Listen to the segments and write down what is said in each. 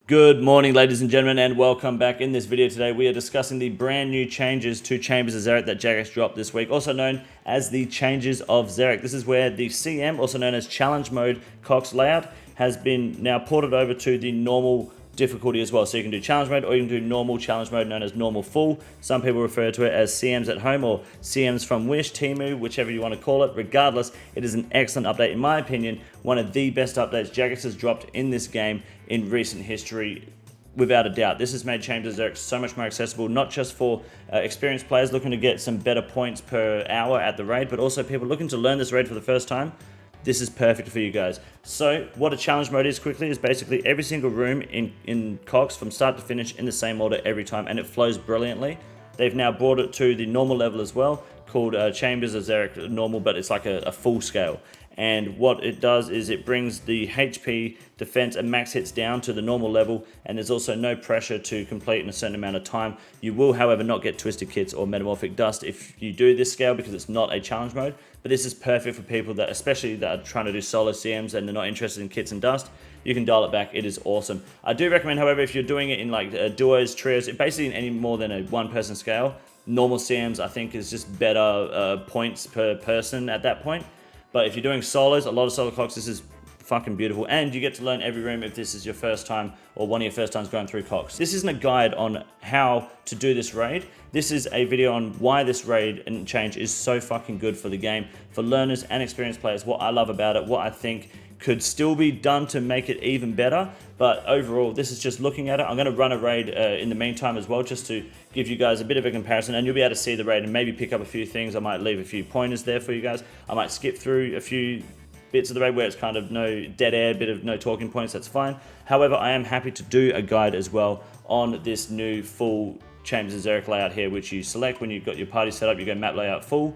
Good morning, ladies and gentlemen, and welcome back. In this video today, we are discussing the brand new changes to Chambers of Xeric that Jagex dropped this week, also known as the changes of Xeric. This is where the CM, also known as Challenge Mode CoX layout, has been now ported over to the normal difficulty as well. So you can do challenge mode or you can do normal challenge mode, known as normal full. Some people refer to it as CMs at home or CMs from Wish, Temu, whichever you want to call it. Regardless, it is an excellent update. In my opinion, one of the best updates Jagex has dropped in this game in recent history, without a doubt. This has made Chambers of Xeric so much more accessible, not just for experienced players looking to get some better points per hour at the raid, but also people looking to learn this raid for the first time. This is perfect for you guys. So what a challenge mode is quickly is basically every single room in CoX from start to finish in the same order every time, and it flows brilliantly. They've now brought it to the normal level as well, called Chambers of Xeric normal, but it's like a full scale. And what it does is it brings the HP, defense, and max hits down to the normal level, and there's also no pressure to complete in a certain amount of time. You will, however, not get Twisted Kits or Metamorphic Dust if you do this scale, because it's not a challenge mode. But this is perfect for people that, especially that are trying to do solo CMs and they're not interested in kits and dust. You can dial it back. It is awesome. I do recommend, however, if you're doing it in like duos, trios, basically in any more than a one-person scale, normal CMs I think is just better points per person at that point. But if you're doing solos, a lot of solo CoX, this is fucking beautiful, and you get to learn every room if this is your first time or one of your first times going through CoX. This isn't a guide on how to do this raid. This is a video on why this raid and change is so fucking good for the game, for learners and experienced players, what I love about it, what I think could still be done to make it even better. But overall, this is just looking at it. I'm going to run a raid in the meantime as well, just to give you guys a bit of a comparison, and you'll be able to see the raid and maybe pick up a few things. I might leave a few pointers there for you guys. I might skip through a few bits of the raid where it's kind of no dead air, bit of no talking points, that's fine. However, I am happy to do a guide as well on this new full Chambers of Xeric layout here, which you select when you've got your party set up. You go map layout full.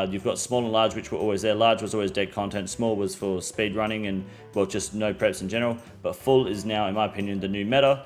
You've got small and large, which were always there. Large was always dead content. Small was for speed running and, well, just no preps in general. But full is now, in my opinion, the new meta.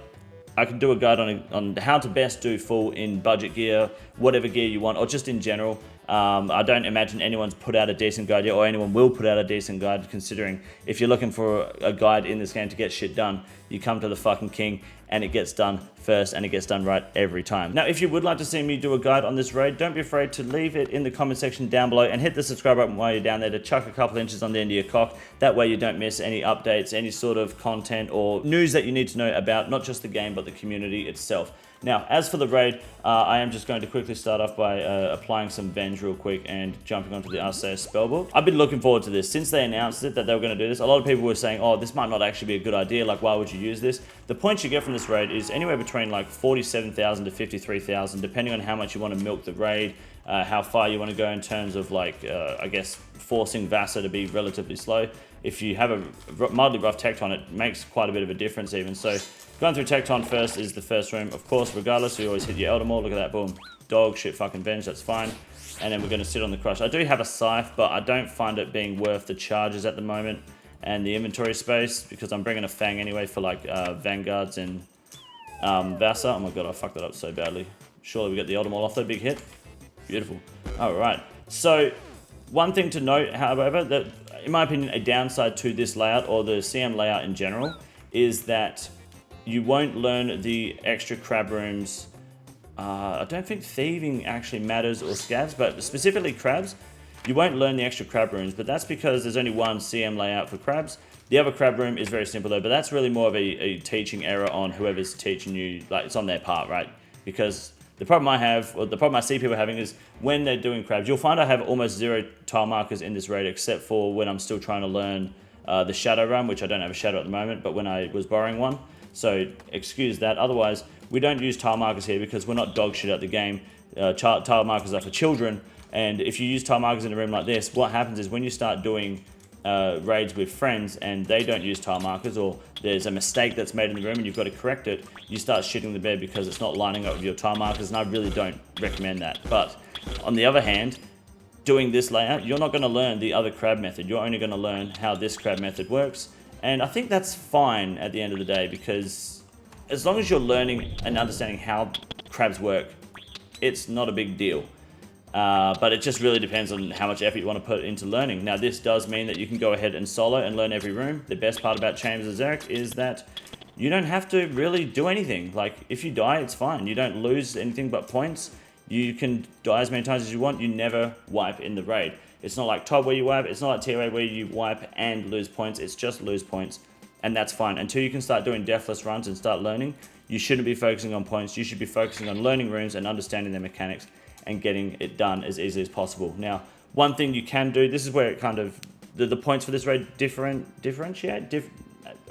I can do a guide on how to best do full in budget gear, whatever gear you want, or just in general. I don't imagine anyone's put out a decent guide yet, or anyone will put out a decent guide, considering if you're looking for a guide in this game to get shit done, you come to the fucking king, and it gets done first, and it gets done right every time. Now, if you would like to see me do a guide on this raid, don't be afraid to leave it in the comment section down below, and hit the subscribe button while you're down there to chuck a couple inches on the end of your cock. That way you don't miss any updates, any sort of content or news that you need to know about not just the game, but the community itself. Now, as for the raid, I am just going to quickly start off by applying some Venge real quick and jumping onto the RCS spellbook. I've been looking forward to this. Since they announced it, that they were going to do this, a lot of people were saying, oh, this might not actually be a good idea, like why would you use this? The points you get from this raid is anywhere between like 47,000 to 53,000, depending on how much you want to milk the raid, how far you want to go in terms of like, I guess, forcing Vasa to be relatively slow. If you have a mildly rough Tecton, it makes quite a bit of a difference even. So going through Tecton first is the first room, of course, regardless. You always hit your Elder Maul. Look at that, boom. Dog, shit, fucking Venge, that's fine. And then we're going to sit on the Crush. I do have a Scythe, but I don't find it being worth the charges at the moment and the inventory space, because I'm bringing a Fang anyway for like Vanguards and Vasa. Oh my god, I fucked that up so badly. Surely we get the Elder Maul off that big hit. Beautiful. Alright, so one thing to note, however, that in my opinion, a downside to this layout, or the CM layout in general, is that you won't learn the extra crab rooms. I don't think thieving actually matters, or scavs, but specifically crabs. You won't learn the extra crab rooms, but that's because there's only one CM layout for crabs. The other crab room is very simple though, but that's really more of a teaching error on whoever's teaching you, like it's on their part, right? Because the problem I have, or the problem I see people having, is when they're doing crabs, you'll find I have almost 0 tile markers in this raid, except for when I'm still trying to learn the shadow run, which I don't have a shadow at the moment, but when I was borrowing one. So excuse that. Otherwise, we don't use tile markers here because we're not dog shit at the game. Tile markers are for children, and if you use tile markers in a room like this, what happens is when you start doing raids with friends and they don't use tile markers, or there's a mistake that's made in the room and you've got to correct it, you start shitting the bed because it's not lining up with your tile markers, and I really don't recommend that. But on the other hand, doing this layout, you're not going to learn the other crab method. You're only going to learn how this crab method works, and I think that's fine at the end of the day, because as long as you're learning and understanding how crabs work, it's not a big deal. But it just really depends on how much effort you want to put into learning. Now, this does mean that you can go ahead and solo and learn every room. The best part about Chambers of Xeric is that you don't have to really do anything. Like, if you die, it's fine. You don't lose anything but points. You can die as many times as you want. You never wipe in the raid. It's not like TOB where you wipe. It's not like TOA where you wipe and lose points. It's just lose points, and that's fine. Until you can start doing deathless runs and start learning, you shouldn't be focusing on points. You should be focusing on learning runes and understanding their mechanics and getting it done as easily as possible. Now, one thing you can do, this is where it kind of, the points for this raid differentiate?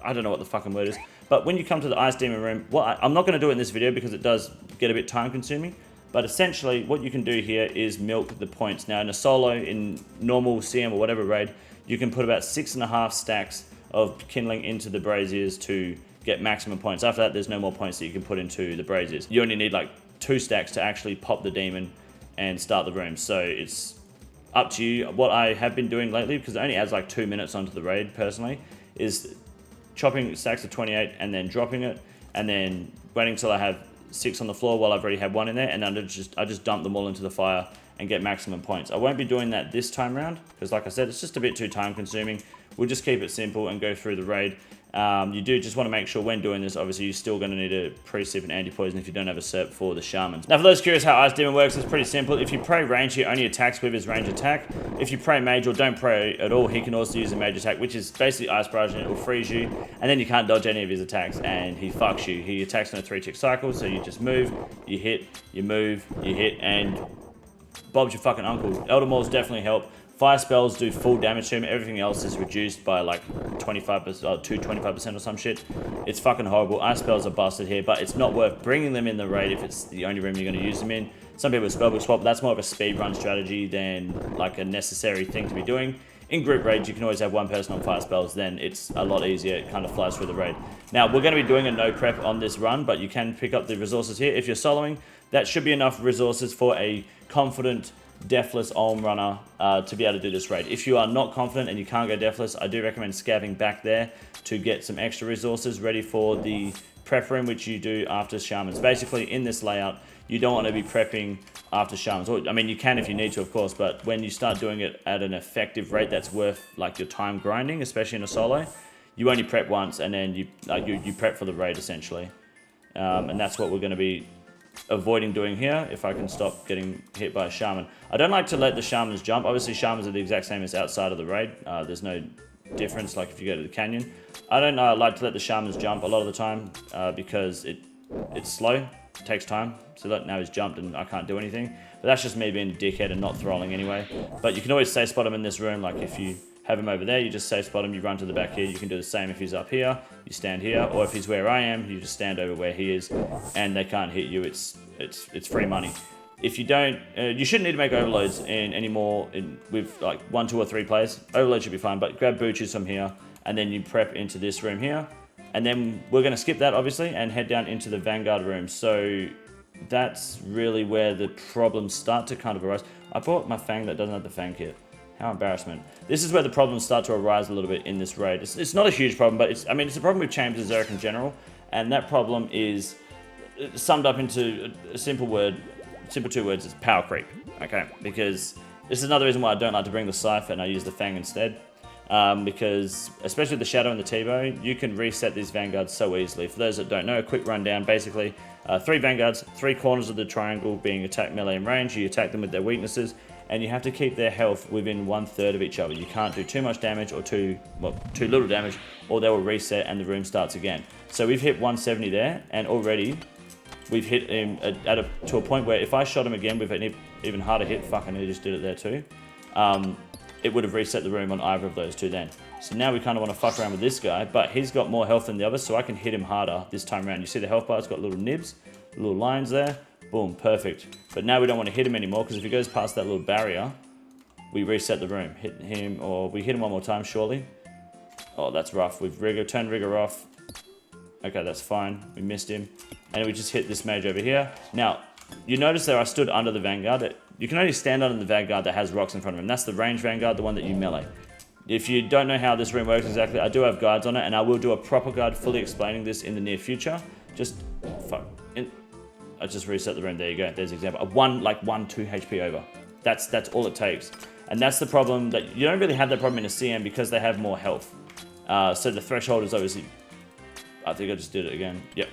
I don't know what the fucking word is. But when you come to the Ice Demon room, well, I'm not going to do it in this video because it does get a bit time consuming. But essentially, what you can do here is milk the points. Now, in a solo, in normal CM or whatever raid, you can put about 6.5 stacks of kindling into the braziers to get maximum points. After that, there's no more points that you can put into the braziers. You only need like 2 stacks to actually pop the demon and start the room. So it's up to you. What I have been doing lately, because it only adds like 2 minutes onto the raid personally, is chopping stacks of 28 and then dropping it, and then waiting until I have 6 on the floor while I've already had 1 in there, and then I just dump them all into the fire and get maximum points. I won't be doing that this time around because, like I said, it's just a bit too time consuming. We'll just keep it simple and go through the raid. You do just want to make sure when doing this, obviously you're still going to need a pre-sip and anti-poison if you don't have a cert for the shamans. Now, for those curious how Ice Demon works, it's pretty simple. If you pray range, he only attacks with his range attack. If you pray mage or don't pray at all, he can also use a mage attack, which is basically Ice Barrage, and it will freeze you, and then you can't dodge any of his attacks, and he fucks you. He attacks on a 3-tick cycle, so you just move, you hit, you move, you hit, and Bob's your fucking uncle. Elder Mauls definitely help. Fire spells do full damage to him. Everything else is reduced by like 25% to 25% or some shit. It's fucking horrible. Ice spells are busted here, but it's not worth bringing them in the raid if it's the only room you're going to use them in. Some people spellbook swap, but that's more of a speed run strategy than like a necessary thing to be doing. In group raids, you can always have one person on fire spells, then it's a lot easier. It kind of flies through the raid. Now, we're going to be doing a no prep on this run, but you can pick up the resources here. If you're soloing, that should be enough resources for a confident deathless Olm runner to be able to do this raid. If you are not confident and you can't go deathless, I do recommend scavving back there to get some extra resources ready for the prep room, which you do after shamans. Basically, in this layout, you don't want to be prepping after shamans. I mean, you can if you need to, of course, but when you start doing it at an effective rate that's worth like your time grinding, especially in a solo, you only prep once and then you prep for the raid essentially. And that's what we're going to be avoiding doing here, if I can stop getting hit by a shaman. I don't like to let the shamans jump. Obviously, shamans are the exact same as outside of the raid. There's no difference like if you go to the canyon. I don't like to let the shamans jump a lot of the time because it's slow, it takes time. So look, now he's jumped and I can't do anything. But that's just me being a dickhead and not thralling anyway. But you can always safe spot him in this room. Like if you have him over there, you just safe spot him, you run to the back here. You can do the same if he's up here, you stand here, or if he's where I am, you just stand over where he is, and they can't hit you. It's free money. If you don't, you shouldn't need to make overloads anymore with like 1, 2, or 3 players. Overload should be fine, but grab booches from here, and then you prep into this room here, and then we're going to skip that obviously and head down into the Vanguard room. So that's really where the problems start to kind of arise. I bought my Fang that doesn't have the Fang kit. How embarrassment. This is where the problems start to arise a little bit in this raid. It's not a huge problem, but it's a problem with Chambers of Xeric in general, and that problem is summed up into a simple 2 words, it's power creep, okay? Because this is another reason why I don't like to bring the Scythe and I use the Fang instead, because especially the Shadow and the T-Bow, you can reset these Vanguards so easily. For those that don't know, a quick rundown, basically 3 Vanguards, 3 corners of the triangle being attack, melee, and range. You attack them with their weaknesses, and you have to keep their health within 1/3 of each other. You can't do too much damage or too little damage, or they will reset and the room starts again. So we've hit 170 there, and already we've hit him to a point where if I shot him again with an even harder hit, fucking he just did it there too, it would have reset the room on either of those 2 then. So now we kind of want to fuck around with this guy, but he's got more health than the others, so I can hit him harder this time around. You see the health bar, it's got little nibs, little lines there. Boom, perfect. But now we don't want to hit him anymore, because if he goes past that little barrier, we reset the room. Hit him, or we hit him one more time, surely. Oh, that's rough. We've turned rigger off. Okay, that's fine. We missed him. And we just hit this mage over here. Now, you notice there I stood under the Vanguard. You can only stand under the Vanguard that has rocks in front of him. That's the range Vanguard, the one that you melee. If you don't know how this room works exactly, I do have guides on it, and I will do a proper guide fully explaining this in the near future. Just, fuck. I just reset the room. There you go. There's an example. 2 HP over. That's all it takes. And that's the problem, that you don't really have that problem in a CM because they have more health. So the threshold is obviously I think I just did it again. Yep.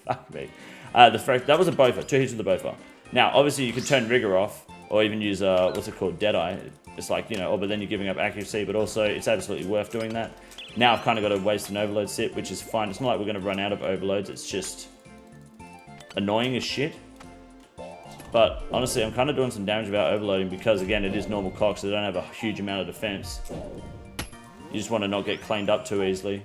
Fuck me. That was a Bofa. 2 hits with the Bofa. Now, obviously, you could turn Rigor off, or even use, what's it called, Deadeye. It's like, you know, oh, but then you're giving up accuracy, but also it's absolutely worth doing that. Now I've kind of got to waste an overload sit, which is fine. It's not like we're going to run out of overloads. It's just annoying as shit. But honestly, I'm kind of doing some damage without overloading because, again, it is normal CoX, so they don't have a huge amount of defense. You just want to not get cleaned up too easily.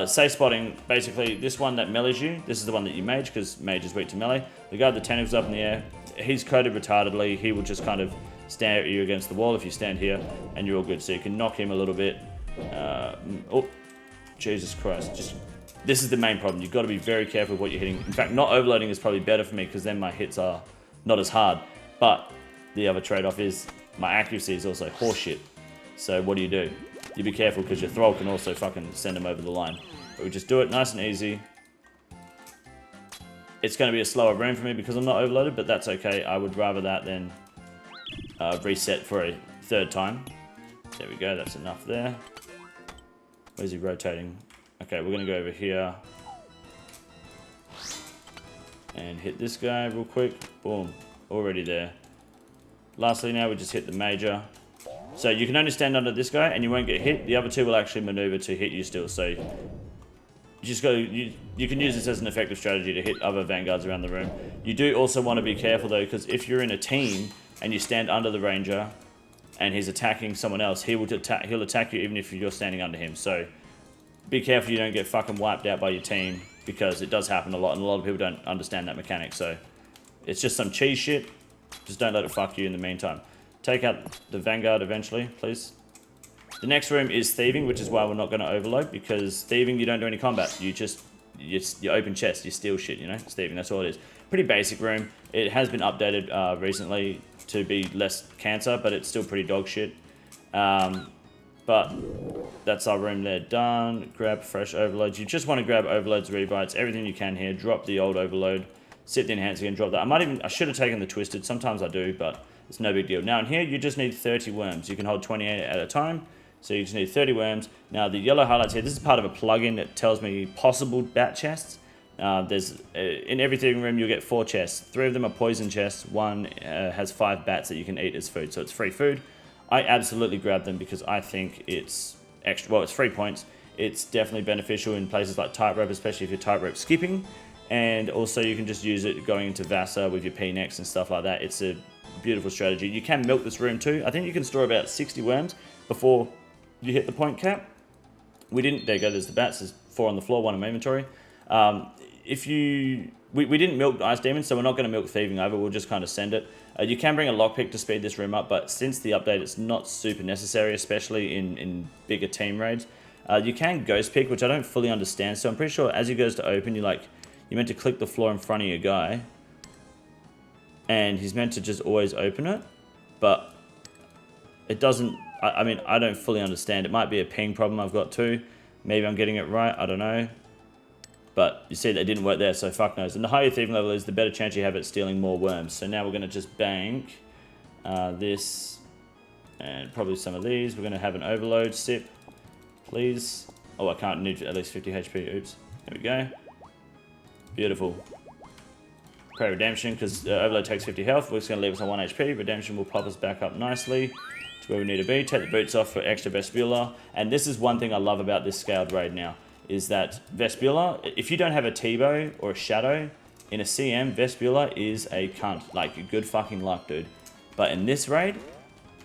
Safe spotting, basically, this one that melees you, this is the one that you mage, because mage is weak to melee. The guy with the tentacles up in the air, he's coded retardedly. He will just kind of stare at you against the wall if you stand here, and you're all good. So you can knock him a little bit. Oh, Jesus Christ. This is the main problem. You've got to be very careful with what you're hitting. In fact, not overloading is probably better for me, because then my hits are not as hard. But the other trade-off is my accuracy is also horseshit. So what do? You be careful, because your thrall can also fucking send them over the line. But we just do it nice and easy. It's going to be a slower room for me because I'm not overloaded, but that's okay. I would rather that than reset for a 3rd time. There we go, that's enough there. Where's he rotating? Okay, we're going to go over here. And hit this guy real quick. Boom, already there. Lastly now, we just hit the major. So you can only stand under this guy and you won't get hit. The other 2 will actually maneuver to hit you still. So you just go. You can use this as an effective strategy to hit other vanguards around the room. You do also want to be careful though, because if you're in a team and you stand under the ranger and he's attacking someone else, he'll attack you even if you're standing under him. So be careful you don't get fucking wiped out by your team, because it does happen a lot and a lot of people don't understand that mechanic. So it's just some cheese shit. Just don't let it fuck you in the meantime. Take out the vanguard eventually, please. The next room is thieving, which is why we're not going to overload, because thieving, you don't do any combat. You open chest, you steal shit, you know? It's thieving, that's all it is. Pretty basic room. It has been updated recently to be less cancer, but it's still pretty dog shit. But that's our room there done. Grab fresh overloads. You just want to grab overloads, rebites, everything you can here. Drop the old overload. Sit the enhancer and drop that. I should have taken the twisted. Sometimes I do, but it's no big deal. Now in here, you just need 30 worms. You can hold 28 at a time. So you just need 30 worms. Now the yellow highlights here, this is part of a plugin that tells me possible bat chests. In every thieving room, you'll get 4 chests. 3 of them are poison chests. 1 has 5 bats that you can eat as food. So it's free food. I absolutely grab them because I think it's extra. Well, it's 3 points. It's definitely beneficial in places like tightrope, especially if you're tightrope skipping. And also you can just use it going into Vasa with your P-necks and stuff like that. It's a beautiful strategy. You can milk this room too. I think you can store about 60 worms before you hit the point cap. We didn't. There you go. There's the bats. There's 4 on the floor, 1 in my inventory. We didn't milk Ice Demons, so we're not going to milk Thieving over. We'll just kind of send it. You can bring a lockpick to speed this room up, but since the update, it's not super necessary, especially in bigger team raids. You can ghost pick, which I don't fully understand. So I'm pretty sure as he goes to open, you're meant to click the floor in front of your guy, and he's meant to just always open it, but it doesn't. I mean, I don't fully understand. It might be a ping problem I've got too. Maybe I'm getting it right. I don't know. But you see that it didn't work there, so fuck knows. And the higher your thieving level is, the better chance you have at stealing more worms. So now we're going to just bank this and probably some of these. We're going to have an overload sip, please. Oh, I can't need at least 50 HP. Oops. There we go. Beautiful. Pray Redemption, because overload takes 50 health. We're just going to leave us on 1 HP. Redemption will pop us back up nicely to where we need to be. Take the boots off for extra Vestibular. And this is one thing I love about this scaled raid now, is that Vestibular, if you don't have a T-bow or a Shadow in a CM, Vestibular is a cunt. Like, good fucking luck, dude. But in this raid,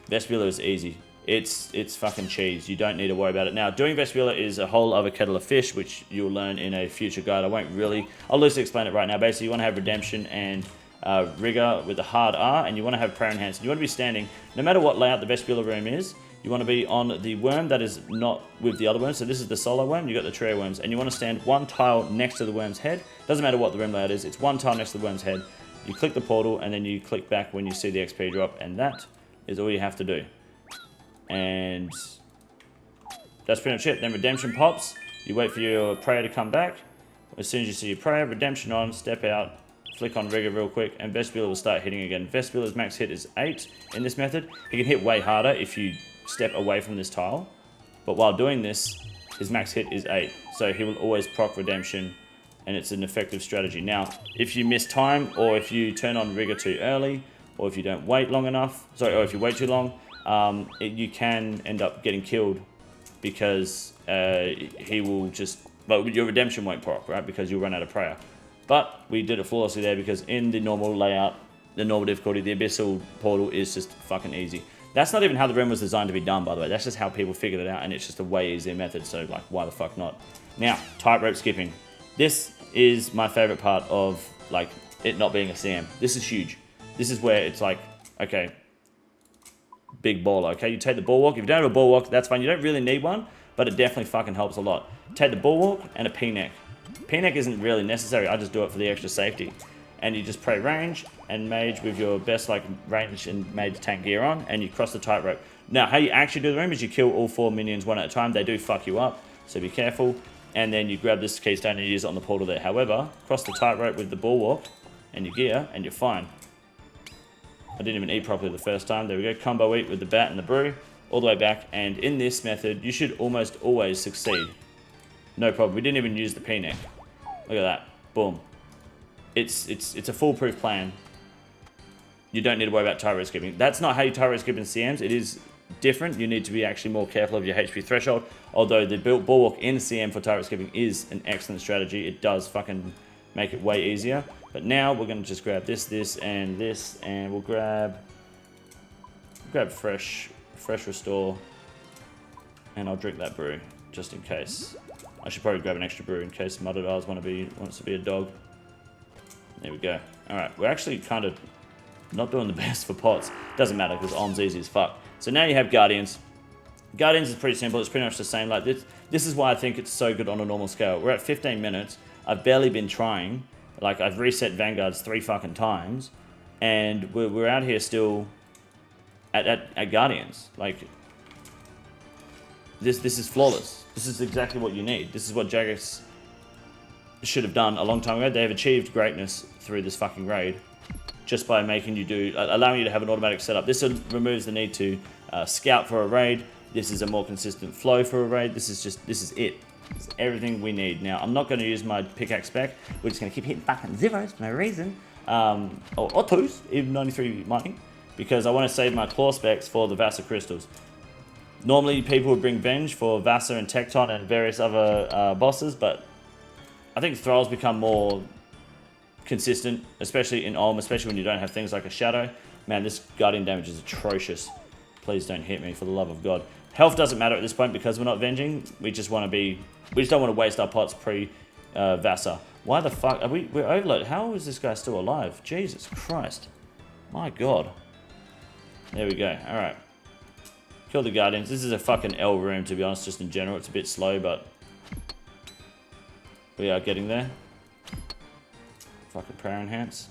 Vestibular is easy. It's fucking cheese. You don't need to worry about it. Now, doing Vestibular is a whole other kettle of fish, which you'll learn in a future guide. I'll loosely explain it right now. Basically, you want to have Redemption and Rigor with a hard R, and you want to have Prayer Enhanced. You want to be standing, no matter what layout the Vestibular room is, you want to be on the worm that is not with the other worms. So this is the solo worm, you got the trio worms, and you want to stand 1 tile next to the worm's head. Doesn't matter what the room layout is, it's 1 tile next to the worm's head. You click the portal, and then you click back when you see the XP drop, and that is all you have to do. And that's pretty much it. Then Redemption pops, you wait for your prayer to come back. As soon as you see your prayer, Redemption on, step out, flick on Rigor real quick, and Vestibular will start hitting again. Vestibular's max hit is 8 in this method. He can hit way harder if you step away from this tile, but while doing this, his max hit is 8. So he will always proc redemption, and it's an effective strategy. Now, if you miss time, or if you turn on rigor too early, or if you don't wait long enough, or if you wait too long, you can end up getting killed because he will just, well, your redemption won't proc, right? Because you'll run out of prayer. But we did it flawlessly there because in the normal layout, the normal difficulty, the Abyssal Portal is just fucking easy. That's not even how the run was designed to be done, by the way. That's just how people figured it out, and it's just a way easier method, so like, why the fuck not? Now, tightrope skipping. This is my favorite part of like it not being a CM. This is huge. This is where it's like, okay, big baller, okay? You take the bulwark. If you don't have a bulwark, that's fine. You don't really need one, but it definitely fucking helps a lot. Take the bulwark and a P-neck. P-neck isn't really necessary. I just do it for the extra safety. And you just pray range and mage with your best like range and mage tank gear on, and you cross the tightrope. Now, how you actually do the room is you kill all 4 minions one at a time. They do fuck you up, so be careful. And then you grab this keystone and use it on the portal there. However, cross the tightrope with the bulwark and your gear, and you're fine. I didn't even eat properly the first time. There we go. Combo eat with the bat and the brew, all the way back. And in this method, you should almost always succeed. No problem. We didn't even use the P-neck. Look at that. Boom. It's a foolproof plan. You don't need to worry about tightrope skipping. That's not how you tightrope skip in CMs. It is different. You need to be actually more careful of your HP threshold. Although the built bulwark in CM for tightrope skipping is an excellent strategy. It does fucking make it way easier. But now we're going to just grab this, and we'll grab fresh restore, and I'll drink that brew just in case. I should probably grab an extra brew in case Mudded Eyes wants to be a dog. There we go. All right, we're actually kind of not doing the best for pots. Doesn't matter because Om's easy as fuck. So now you have Guardians. Guardians is pretty simple. It's pretty much the same. Like this is why I think it's so good on a normal scale. We're at 15 minutes. I've barely been trying. Like, I've reset Vanguards 3 fucking times, and we're out here still at Guardians. Like, this is flawless. This is exactly what you need. This is what Jagex should have done a long time ago. They have achieved greatness through this fucking raid just by making you allowing you to have an automatic setup. This removes the need to scout for a raid. This is a more consistent flow for a raid. This is it. It's everything we need. Now, I'm not going to use my pickaxe spec. We're just going to keep hitting fucking zeros for no reason. Or twos, even 93 mining, because I want to save my claw specs for the Vasa crystals. Normally, people would bring Venge for Vasa and Tecton and various other bosses, but I think Thrall's become more consistent, especially in Olm, especially when you don't have things like a Shadow. Man, this Guardian damage is atrocious. Please don't hit me, for the love of God. Health doesn't matter at this point because we're not venging. We just don't want to waste our pots pre-Vasa. Why the fuck? We're overloaded. How is this guy still alive? Jesus Christ. My God. There we go. Alright. Kill the Guardians. This is a fucking L room, to be honest, just in general. It's a bit slow, but we are getting there. Fucking prayer enhance.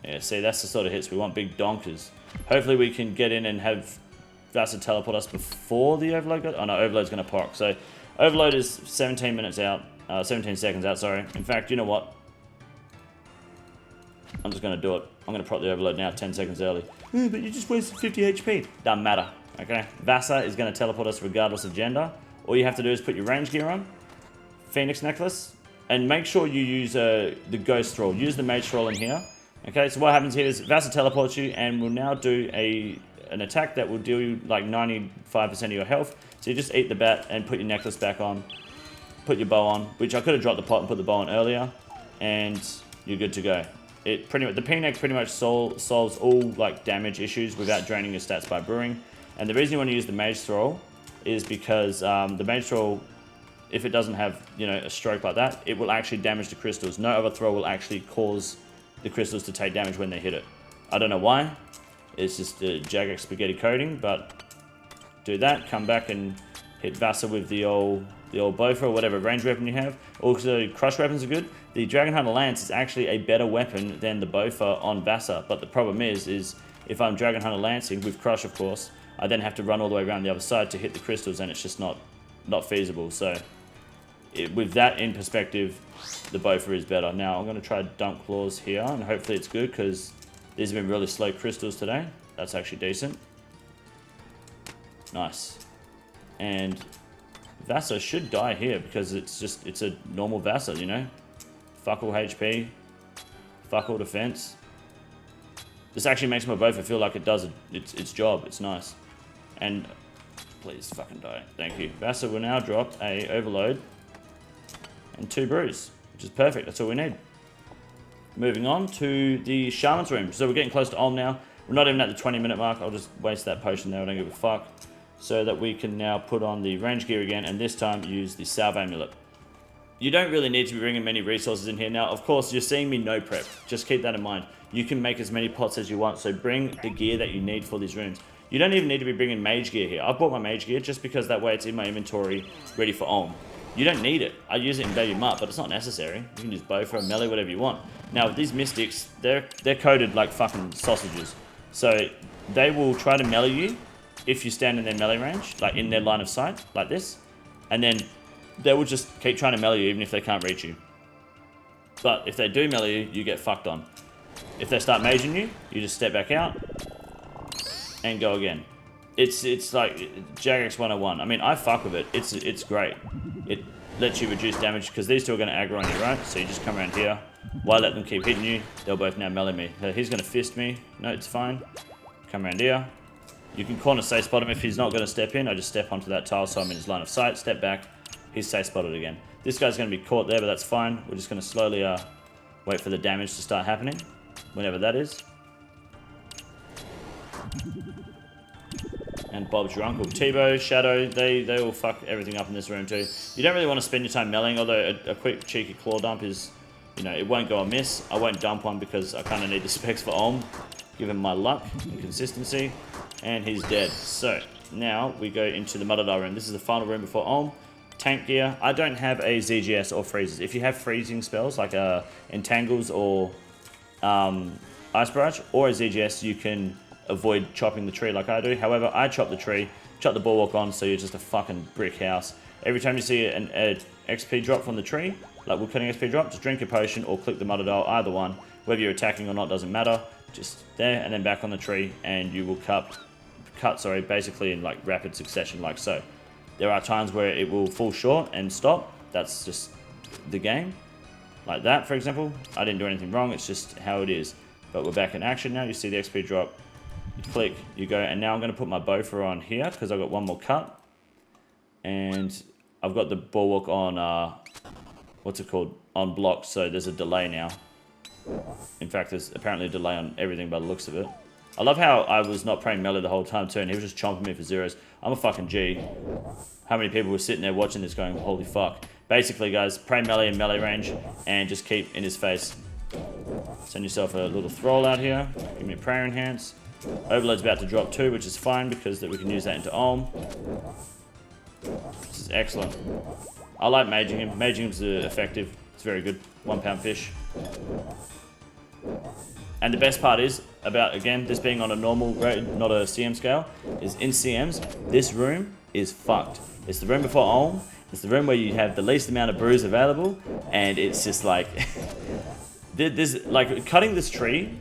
Yeah, see, that's the sort of hits we want. Big donkers. Hopefully we can get in and have Vasa teleport us before the overload goes. Oh no, overload's going to proc. So overload is 17 minutes out. 17 seconds out, sorry. In fact, you know what? I'm just going to do it. I'm going to proc the overload now 10 seconds early. But you just wasted 50 HP. Doesn't matter. Okay? Vasa is going to teleport us regardless of gender. All you have to do is put your range gear on. Phoenix necklace. And make sure you use the ghost thrall. Use the mage thrall in here. Okay, so what happens here is Vasa teleports you and will now do an attack that will deal you like 95% of your health. So you just eat the bat and put your necklace back on. Put your bow on, which I could have dropped the pot and put the bow on earlier. And you're good to go. The P-neck pretty much solves all like damage issues without draining your stats by brewing. And the reason you want to use the mage thrall is because the mage thrall, if it doesn't have a stroke like that, it will actually damage the crystals. No other throw will actually cause the crystals to take damage when they hit it. I don't know why. It's just the Jagex spaghetti coding, but do that. Come back and hit Vasa with the old Bofa or whatever range weapon you have. Also, crush weapons are good. The Dragon Hunter Lance is actually a better weapon than the Bofa on Vasa, but the problem is if I'm Dragon Hunter Lancing with crush, of course, I then have to run all the way around the other side to hit the crystals, and it's just not feasible. So with that in perspective, the Bofa is better. Now I'm going to try Dunk Claws here, and hopefully it's good because these have been really slow crystals today. That's actually decent. Nice. And Vasa should die here because it's a normal Vasa, you know? Fuck all HP, fuck all defense. This actually makes my Bofa feel like it does its job. It's nice. And please fucking die. Thank you. Vasa will now drop a Overload and 2 Brews, which is perfect. That's all we need. Moving on to the Shaman's Room. So we're getting close to Ulm now. We're not even at the 20-minute mark. I'll just waste that potion there. I don't give a fuck. So that we can now put on the range gear again, and this time use the Salve Amulet. You don't really need to be bringing many resources in here. Now, of course, you're seeing me no prep. Just keep that in mind. You can make as many pots as you want, so bring the gear that you need for these rooms. You don't even need to be bringing mage gear here. I bought my mage gear just because that way it's in my inventory ready for Ulm. You don't need it. I use it in Baby Mutt, but it's not necessary. You can use bow for a melee, whatever you want. Now, with these mystics, they're coated like fucking sausages. So they will try to melee you if you stand in their melee range, like in their line of sight, like this. And then they will just keep trying to melee you even if they can't reach you. But if they do melee you, you get fucked on. If they start maging you, you just step back out and go again. It's like Jagex 101. I mean, I fuck with it. It's great. It lets you reduce damage because these two are going to aggro on you, right? So you just come around here. Why let them keep hitting you? They'll both now melee me. So he's going to fist me. No, it's fine. Come around here. You can corner safe spot him if he's not going to step in. I just step onto that tile so I'm in his line of sight. Step back. He's safe spotted again. This guy's going to be caught there, but that's fine. We're just going to slowly wait for the damage to start happening, whenever that is. And Bob's your uncle. T-Bow, Shadow, they will fuck everything up in this room too. You don't really want to spend your time meleeing, although a quick cheeky claw dump is, you know, it won't go amiss. I won't dump one because I kind of need the specs for Ulm. Give him my luck and consistency. And he's dead. So, now we go into the Muddadar room. This is the final room before Ulm. Tank gear. I don't have a ZGS or freezes. If you have freezing spells like Entangles or Ice Barrage or a ZGS, you can avoid chopping the tree like I do. However, I chop the tree, chop the bulwark on, so you're just a fucking brick house. Every time you see an XP drop from the tree, like woodcutting XP drop, just drink a potion or click the Muddadar, either one. Whether you're attacking or not doesn't matter. Just there and then back on the tree, and you will cut basically in like rapid succession like so. There are times where it will fall short and stop. That's just the game. Like that, for example. I didn't do anything wrong. It's just how it is. But we're back in action now. You see the XP drop. You click, you go. And now I'm going to put my Bofa on here because I've got one more cut. And I've got the bulwark on, what's it called? On block. So there's a delay now. In fact, there's apparently a delay on everything by the looks of it. I love how I was not praying melee the whole time too, and he was just chomping me for zeros. I'm a fucking G. How many people were sitting there watching this going, holy fuck. Basically, guys, pray melee in melee range, and just keep in his face. Send yourself a little thrall out here. Give me a prayer enhance. Overload's about to drop too, which is fine, because we can use that into Ulm. This is excellent. I like maging him. Maging him's effective. It's very good. 1 pound fish. And the best part is, about, again, this being on a normal grade, not a CM scale, is in CMs, this room is fucked. It's the room before Ulm, it's the room where you have the least amount of brews available, and it's just like, there's, like, cutting this tree,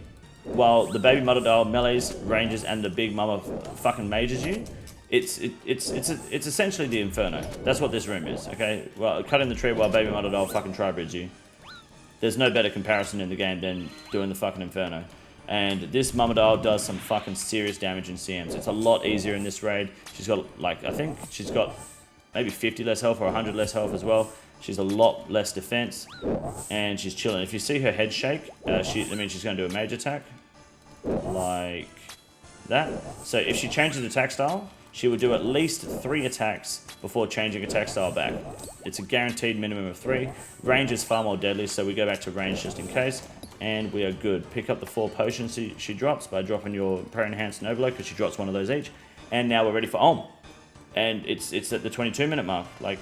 while the baby Muddadar melees, ranges, and the big mama fucking mages you, it's essentially the Inferno. That's what this room is, okay? Well, cutting the tree while baby Muddadar fucking tri-breeds you. There's no better comparison in the game than doing the fucking Inferno. And this Mumadal does some fucking serious damage in CMs. It's a lot easier in this raid. She's got, like, I think she's got maybe 50 less health or 100 less health as well. She's a lot less defense. And she's chilling. If you see her head shake, that means she's going to do a mage attack. Like that. So if she changes attack style, she would do at least 3 attacks before changing attack style back. It's a guaranteed minimum of 3. Range is far more deadly, so we go back to range just in case. And we are good. Pick up the 4 potions she drops by dropping your prayer enhance and overload, because she drops 1 of those each. And now we're ready for Ulm. And it's at the 22-minute mark. Like,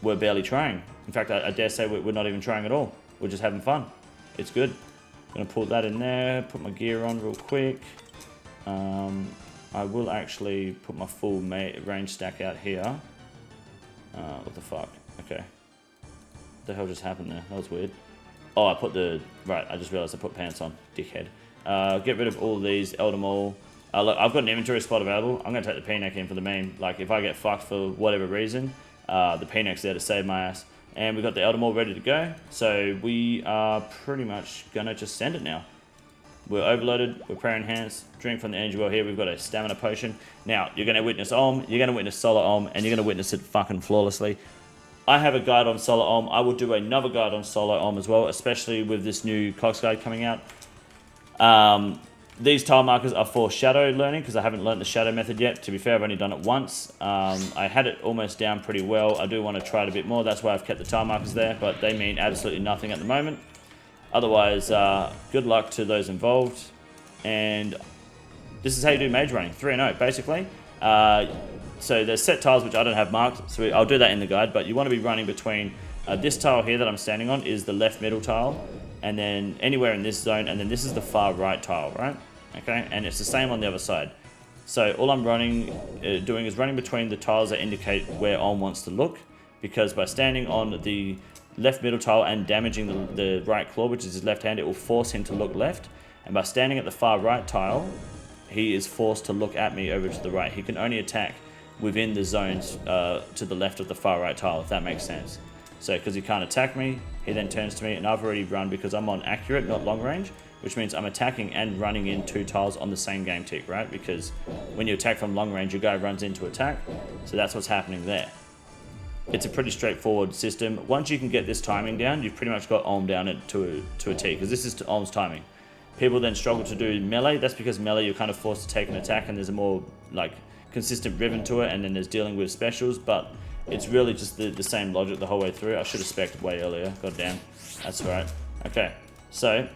we're barely trying. In fact, I dare say we're not even trying at all. We're just having fun. It's good. I'm going to pull that in there, put my gear on real quick. I will actually put my full range stack out here. What the fuck? Okay. What the hell just happened there? That was weird. Oh, I put the... Right, I just realized I put pants on. Dickhead. Get rid of all these Elder Maul. Look, I've got an inventory spot available. I'm going to take the P-neck in for the meme. Like, if I get fucked for whatever reason, the Phoenix there to save my ass. And we got the Eldermore ready to go. So we are pretty much gonna just send it now. We're overloaded, we're prayer enhanced, drink from the energy well here, we've got a stamina potion. Now, you're gonna witness Olm, you're gonna witness Solar Olm, and you're gonna witness it fucking flawlessly. I have a guide on Solar Olm. I will do another guide on Solar Olm as well, especially with this new CoX guide coming out. These tile markers are for shadow learning, because I haven't learned the shadow method yet. To be fair, I've only done it once. I had it almost down pretty well. I do want to try it a bit more. That's why I've kept the tile markers there, but they mean absolutely nothing at the moment. Otherwise, good luck to those involved. And this is how you do mage running, 3-0 basically. So there's set tiles which I don't have marked, so I'll do that in the guide, but you want to be running between this tile here that I'm standing on is the left middle tile, and then anywhere in this zone, and then this is the far right tile, right? Okay, and it's the same on the other side. So all I'm doing is running between the tiles that indicate where Olm wants to look, because by standing on the left middle tile and damaging the right claw, which is his left hand, it will force him to look left. And by standing at the far right tile, he is forced to look at me over to the right. He can only attack within the zones to the left of the far right tile, if that makes sense. So because he can't attack me, he then turns to me, and I've already run because I'm on accurate, not long range, which means I'm attacking and running in 2 tiles on the same game tick, right? Because when you attack from long range, your guy runs into attack. So that's what's happening there. It's a pretty straightforward system. Once you can get this timing down, you've pretty much got Olm down to a T, because this is to Olm's timing. People then struggle to do melee. That's because melee, you're kind of forced to take an attack, and there's a more like consistent rhythm to it, and then there's dealing with specials, but it's really just the same logic the whole way through. I should have spec'd way earlier. God damn. That's right. Okay, so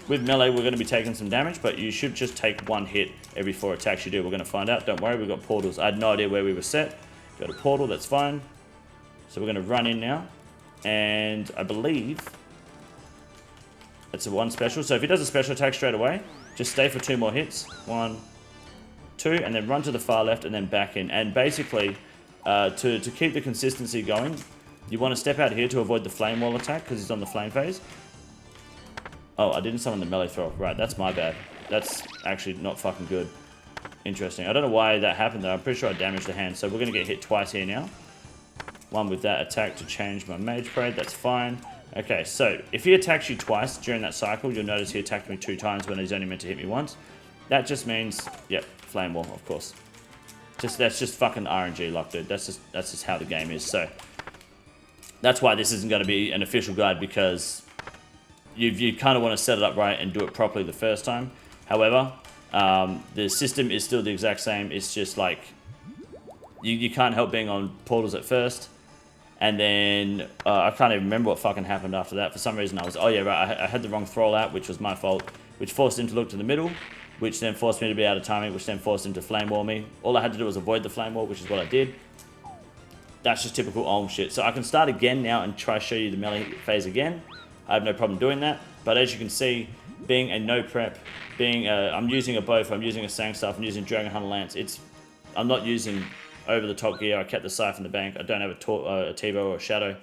with melee, we're going to be taking some damage, but you should just take 1 hit every 4 attacks you do. We're going to find out. Don't worry, we've got portals. I had no idea where we were set. Got a portal, that's fine. So we're going to run in now, and I believe it's a 1 special. So if he does a special attack straight away, just stay for 2 more hits. 1, 2, and then run to the far left and then back in. And basically, to keep the consistency going, you want to step out here to avoid the flame wall attack because he's on the flame phase. Oh, I didn't summon the melee throw. Right, that's my bad. That's actually not fucking good. Interesting. I don't know why that happened though. I'm pretty sure I damaged the hand. So we're going to get hit twice here now. 1 with that attack to change my mage parade. That's fine. Okay, so if he attacks you twice during that cycle, you'll notice he attacked me 2 times when he's only meant to hit me once. That just means, yep, flame wall, of course. That's just fucking RNG luck, dude. That's just how the game is. So that's why this isn't going to be an official guide, because you kind of want to set it up right and do it properly the first time. However, the system is still the exact same. It's just like you can't help being on portals at first, and then I can't even remember what fucking happened after that. For some reason, I was, oh yeah, right, I had the wrong thrall out, which was my fault, which forced him to look to the middle, which then forced me to be out of timing, which then forced him to flame wall me. All I had to do was avoid the flame wall, which is what I did. That's just typical Olm shit. So I can start again now and try to show you the melee phase again. I have no problem doing that. But as you can see, being a no prep, I'm using a bow, I'm using a Sangstaff, I'm using Dragon Hunter Lance. I'm not using over the top gear. I kept the Scythe in the bank. I don't have a Tivo or a Shadow.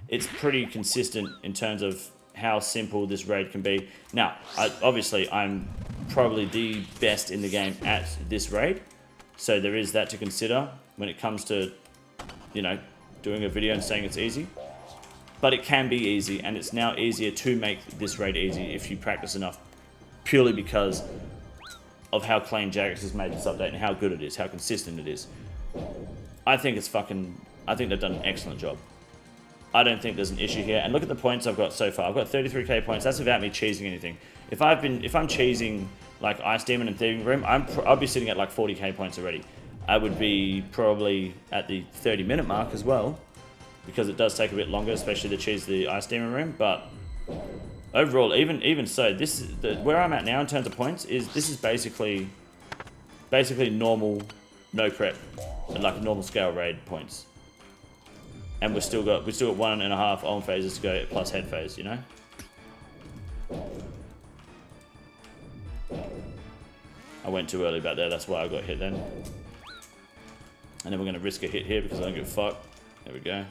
It's pretty consistent in terms of how simple this raid can be. Now, obviously, I'm probably the best in the game at this raid, so there is that to consider when it comes to, you know, doing a video and saying it's easy. But it can be easy, and it's now easier to make this raid easy if you practice enough, purely because of how clean Jagex has made this update and how good it is, how consistent it is. I think they've done an excellent job. I don't think there's an issue here. And look at the points I've got so far. I've got 33k points. That's without me cheesing anything. If I'm cheesing like Ice Demon and Thieving Room, I'll be sitting at like 40k points already. I would be probably at the 30-minute mark as well, because it does take a bit longer, especially to cheese the Ice Demon Room. But overall, even so, this is where I'm at now in terms of points. This is basically normal, no prep, like a normal scale raid points. And we still got 1.5 Olm phases to go plus head phase, you know? I went too early back there, that's why I got hit then. And then we're gonna risk a hit here because I don't give a fuck. There we go.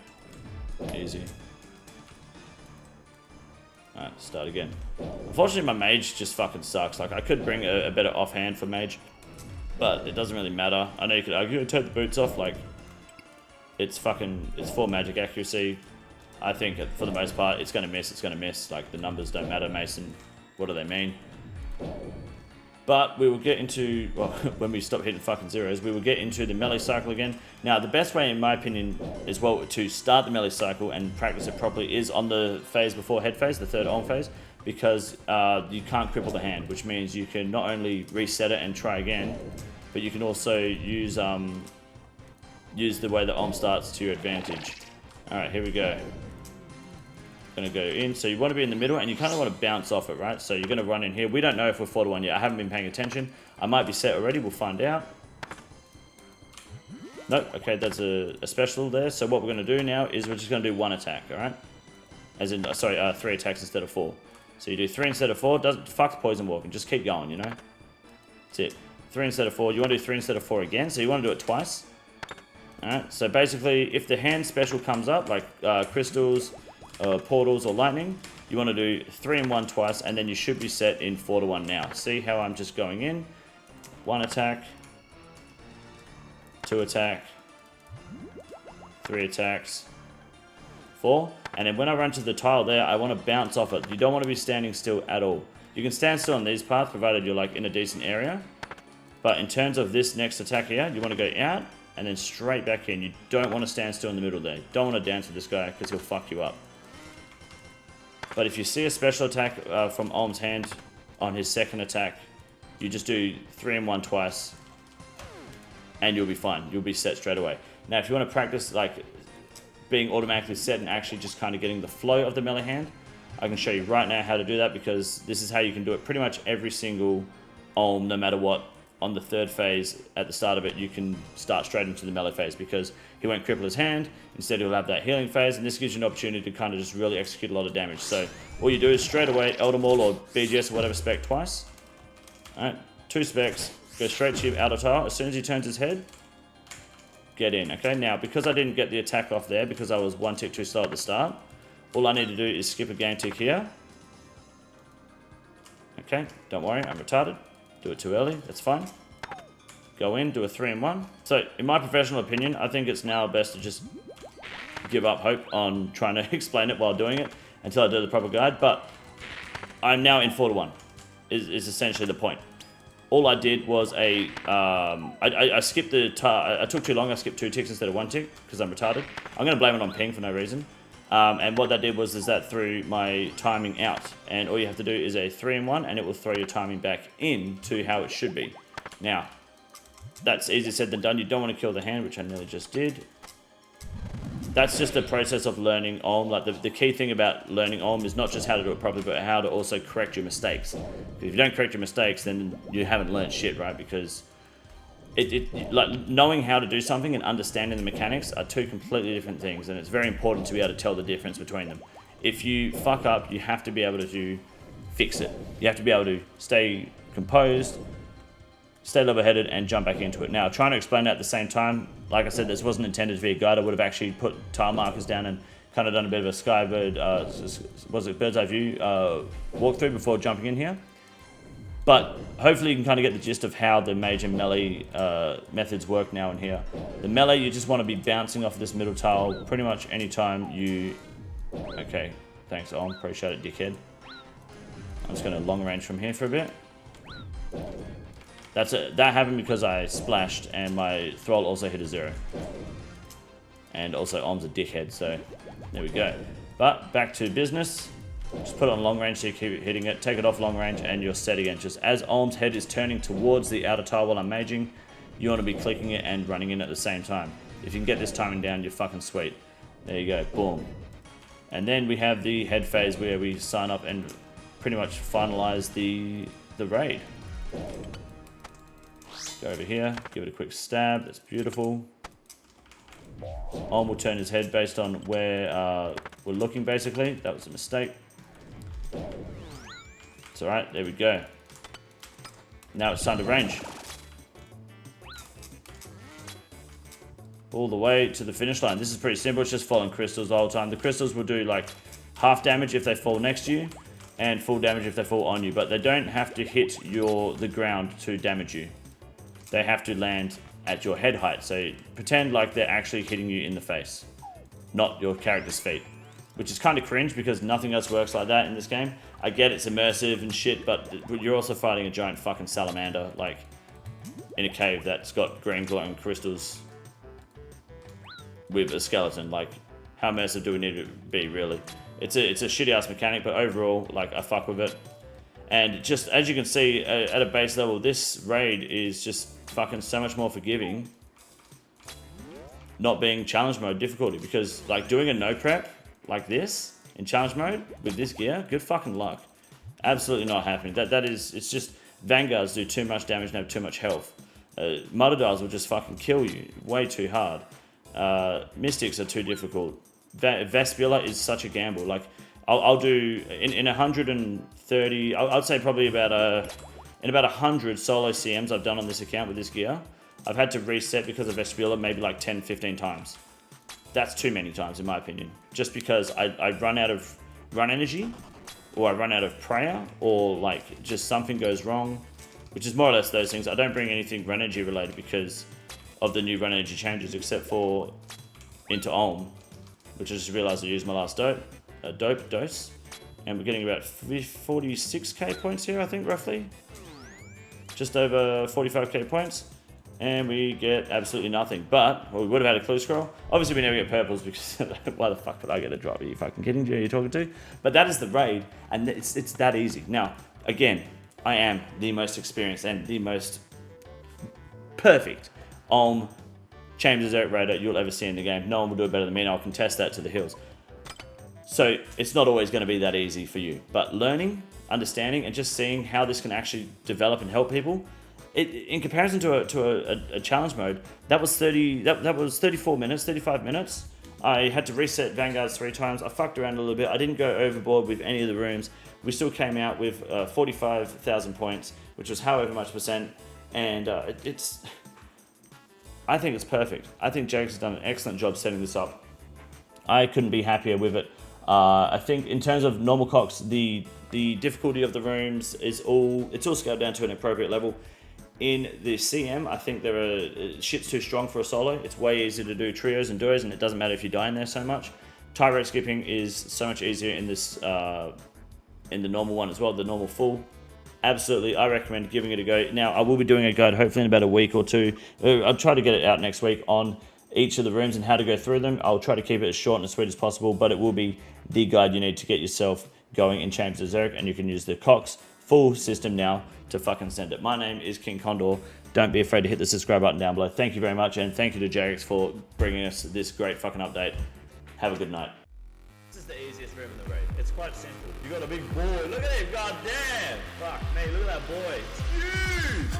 Easy. Alright, start again. Unfortunately, my mage just fucking sucks. Like, I could bring a better offhand for mage, but it doesn't really matter. I know you could argue, take the boots off, like, it's full magic accuracy. I think for the most part, it's going to miss. It's going to miss. Like, the numbers don't matter, Mason. What do they mean? But we will get into, well, when we stop hitting fucking zeros, we will get into the melee cycle again. Now, the best way, in my opinion, is, well, to start the melee cycle and practice it properly is on the phase before head phase, the third Olm phase, because you can't cripple the hand, which means you can not only reset it and try again, but you can also use the way the Olm starts to your advantage. All right, here we go. Going to go in, so you want to be in the middle and you kind of want to bounce off it, right? So you're going to run in here. We don't know if we're 4-1 yet. I haven't been paying attention. I might be set already. We'll find out. Nope. Okay, that's a special there. So what we're going to do now is we're just going to do 1 attack, all right? As in, sorry, 3 attacks instead of 4. So you do 3 instead of 4. Fuck poison walking. Just keep going, you know? That's it. 3 instead of 4. You want to do 3 instead of 4 again. So you want to do it twice. All right. So basically, if the hand special comes up, like crystals, portals or lightning, you want to do 3 and 1 twice, and then you should be set in 4-1 now. See how I'm just going in? 1 attack, 2 attack, 3 attacks, 4. And then when I run to the tile there, I want to bounce off it. You don't want to be standing still at all. You can stand still on these parts, provided you're like in a decent area. But in terms of this next attack here, you want to go out and then straight back in. You don't want to stand still in the middle there. You don't want to dance with this guy because he'll fuck you up. But if you see a special attack from Olm's hand on his second attack, you just do 3 and 1 twice, and you'll be fine. You'll be set straight away. Now, if you want to practice like being automatically set and actually just kind of getting the flow of the melee hand, I can show you right now how to do that, because this is how you can do it pretty much every single Olm, no matter what. On the third phase, at the start of it, you can start straight into the melee phase, because he won't cripple his hand. Instead, he'll have that healing phase, and this gives you an opportunity to kind of just really execute a lot of damage. So all you do is straight away Elder Maul or BGS or whatever spec twice. All right, 2 specs, go straight to your outer tile. As soon as he turns his head, get in. Okay, now because I didn't get the attack off there because I was 1 tick too slow at the start, all I need to do is skip a game tick here. Okay, don't worry, I'm retarded. Do it too early, that's fine. Go in, do a 3 and 1. So, in my professional opinion, I think it's now best to just give up hope on trying to explain it while doing it until I do the proper guide. But I'm now in 4-1, is essentially the point. All I did was I skipped I took too long. I skipped 2 ticks instead of 1 tick because I'm retarded. I'm going to blame it on ping for no reason. And what that did was that threw my timing out, and all you have to do is a 3 and 1, and it will throw your timing back in to how it should be. Now, that's easier said than done. You don't want to kill the hand, which I nearly just did. That's just the process of learning Olm. Like the key thing about learning Olm is not just how to do it properly, but how to also correct your mistakes. If you don't correct your mistakes, then you haven't learned shit, right? Because like knowing how to do something and understanding the mechanics are 2 completely different things, and it's very important to be able to tell the difference between them. If you fuck up, you have to be able to fix it. You have to be able to stay composed, stay level-headed, and jump back into it. Now, trying to explain that at the same time, like I said, this wasn't intended to be a guide. I would have actually put tile markers down and kind of done a bit of a skybird, bird's eye view walkthrough before jumping in here. But hopefully you can kind of get the gist of how the major melee methods work now in here. The melee, you just want to be bouncing off this middle tile pretty much anytime you... Okay, thanks Olm, appreciate it, dickhead. I'm just going to long range from here for a bit. That happened because I splashed and my thrall also hit a 0. And also Olm's a dickhead, so there we go. But back to business. Just put it on long range so you keep hitting it, take it off long range, and you're set again. Just as Olm's head is turning towards the outer tile while I'm maging, you want to be clicking it and running in at the same time. If you can get this timing down, you're fucking sweet. There you go, boom. And then we have the head phase where we sign up and pretty much finalize the raid. Go over here, give it a quick stab, that's beautiful. Olm will turn his head based on where we're looking basically. That was a mistake. It's alright, there we go. Now it's time to range. All the way to the finish line. This is pretty simple, it's just following crystals the whole time. The crystals will do like half damage if they fall next to you, and full damage if they fall on you, but they don't have to hit the ground to damage you. They have to land at your head height. So pretend like they're actually hitting you in the face, not your character's feet, which is kind of cringe because nothing else works like that in this game. I get it's immersive and shit, but you're also fighting a giant fucking salamander, like, in a cave that's got green glowing crystals with a skeleton. Like, how immersive do we need to be, really? It's a shitty ass mechanic, but overall, like, I fuck with it. And just, as you can see, at a base level, this raid is just fucking so much more forgiving, not being challenge mode difficulty, because, like, doing a no prep like this in challenge mode with this gear, good fucking luck. Absolutely not happening. It's just, Vanguards do too much damage and have too much health. Muddidiles will just fucking kill you way too hard. Mystics are too difficult. Vespula is such a gamble. Like, I'll do, in 130, I'd say probably about in about 100 solo CMs I've done on this account with this gear, I've had to reset because of Vespula maybe like 10, 15 times. That's too many times in my opinion. Just because I run out of run energy, or I run out of prayer, or like just something goes wrong, which is more or less those things. I don't bring anything run energy related because of the new run energy changes, except for into Ulm, which I just realized I used my last dose, and we're getting about 46k points here, I think, roughly. Just over 45k points. And we get absolutely nothing. But, well, we would have had a clue scroll. Obviously, we never get purples because why the fuck would I get a drop? Are you fucking kidding me? Who are you talking to? But that is the raid, and it's that easy. Now, again, I am the most experienced and the most perfect Chambers of Zerek raider you'll ever see in the game. No one will do it better than me, and I'll contest that to the hills. So, it's not always going to be that easy for you. But learning, understanding, and just seeing how this can actually develop and help people, in comparison to a challenge mode, that was 34 minutes, 35 minutes. I had to reset Vanguards 3 times. I fucked around a little bit. I didn't go overboard with any of the rooms. We still came out with 45,000 points, which was however much percent. And I think it's perfect. I think Jake's has done an excellent job setting this up. I couldn't be happier with it. I think in terms of normal CoX, the difficulty of the rooms is it's all scaled down to an appropriate level. In the CM, I think shit's too strong for a solo. It's way easier to do trios and duos, and it doesn't matter if you die in there so much. Tie rate skipping is so much easier in this in the normal one as well, the normal full. Absolutely, I recommend giving it a go. Now, I will be doing a guide hopefully in about a week or two. I'll try to get it out next week on each of the rooms and how to go through them. I'll try to keep it as short and as sweet as possible, but it will be the guide you need to get yourself going in Chambers of Zerek, and you can use the CoX full system now to fucking send it. My name is King Condor. Don't be afraid to hit the subscribe button down below. Thank you very much, and thank you to Jarex for bringing us this great fucking update. Have a good night. This is the easiest room in the raid. It's quite simple. You got a big boy. Look at him. God damn. Fuck me. Look at that boy. It's huge.